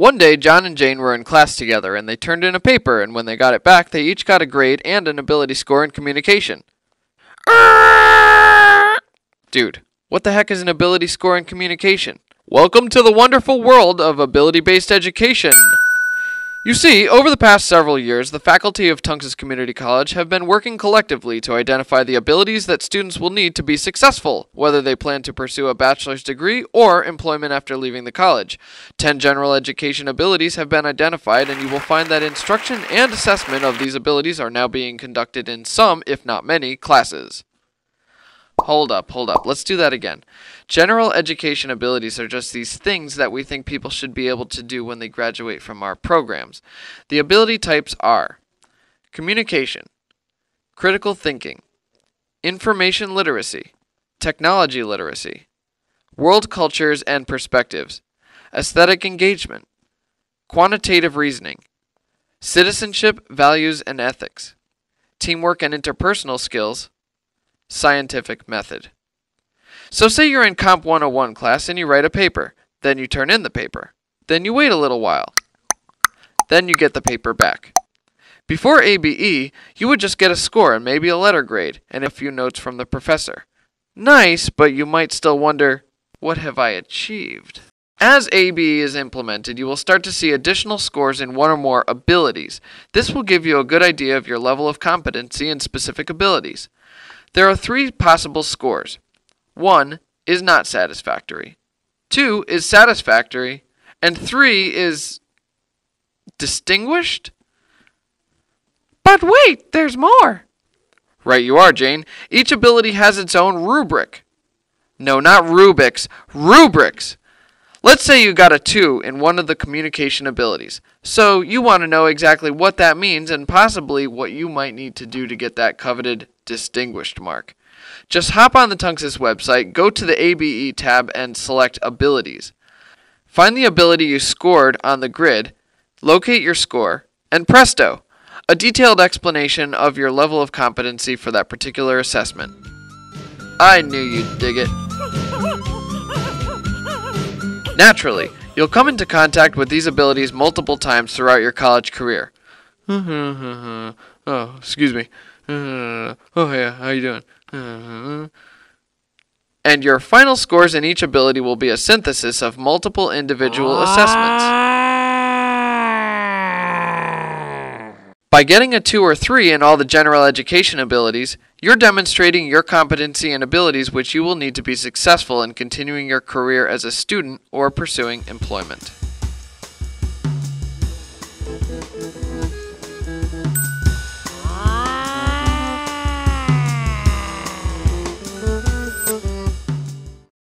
One day, John and Jane were in class together, and they turned in a paper, and when they got it back, they each got a grade and an ability score in communication. Dude, what the heck is an ability score in communication? Welcome to the wonderful world of ability-based education! You see, over the past several years, the faculty of Tunxis Community College have been working collectively to identify the abilities that students will need to be successful, whether they plan to pursue a bachelor's degree or employment after leaving the college. 10 general education abilities have been identified, and you will find that instruction and assessment of these abilities are now being conducted in some, if not many, classes. Hold up. Let's do that again. General education abilities are just these things that we think people should be able to do when they graduate from our programs. The ability types are communication, critical thinking, information literacy, technology literacy, world cultures and perspectives, aesthetic engagement, quantitative reasoning, citizenship, values and ethics, teamwork and interpersonal skills, scientific method. So say you're in Comp 101 class and you write a paper. Then you turn in the paper. Then you wait a little while. Then you get the paper back. Before ABE, you would just get a score and maybe a letter grade and a few notes from the professor. Nice, but you might still wonder, what have I achieved? As ABE is implemented, you will start to see additional scores in one or more abilities. This will give you a good idea of your level of competency in specific abilities. There are 3 possible scores. 1 is not satisfactory, 2 is satisfactory, and 3 is distinguished? But wait, there's more! Right you are, Jane. Each ability has its own rubric. No, not Rubik's, rubrics! Let's say you got a 2 in one of the communication abilities. So you want to know exactly what that means and possibly what you might need to do to get that coveted distinguished mark. Just hop on the Tunxis website, go to the ABE tab and select Abilities. Find the ability you scored on the grid, locate your score, and presto! A detailed explanation of your level of competency for that particular assessment. I knew you'd dig it. Naturally, you'll come into contact with these abilities multiple times throughout your college career. Oh, excuse me. Oh yeah, how you doing? And your final scores in each ability will be a synthesis of multiple individual assessments. By getting a 2 or 3 in all the general education abilities, you're demonstrating your competency and abilities which you will need to be successful in continuing your career as a student or pursuing employment.